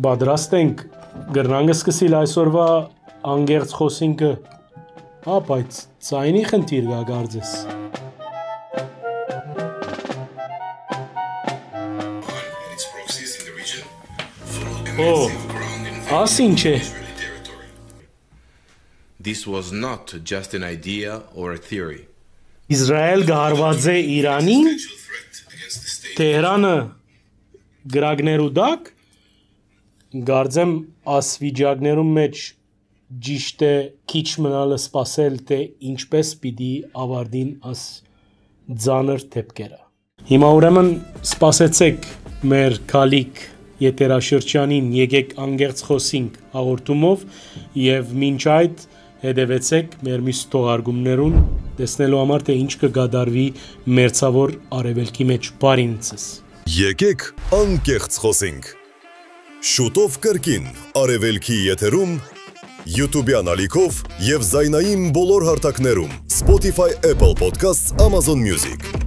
Պատրաստ ենք գրնանգը սկսիլ այսօրվա անգերց խոսինքը, բայց ցայնի խնդիր գա գարձես։ Աս ինչ է։ This was not just an idea or a theory. Իսրայել գահարված է Իրանին, Թեհրանը գրագներու դակ, գարձեմ աս վիճակներում մեջ ճիշտ է քիչ մնալը սպասել, թե ինչպես պիտի ավարտին աս ձանր թեփքերը։ Հիմա ուրեմն սպասեցեք մեր քալիք եթերաշրջանին, եկեք անգերց խոսինք հաղորդումով եւ մինչ այդ հետևեցեք մեր մյուս թողարկումներուն, տեսնելու համար թե ինչ կգադարվի մերձավոր արևելքի մեջ բարինցս։ Եկեք անկեղծ խոսենք։ Շուտով կրկին արևելքի եթերում, YouTube-յան ալիքով եւ զայնային բոլոր հարթակներում, Spotify, Apple Podcasts, Amazon Music։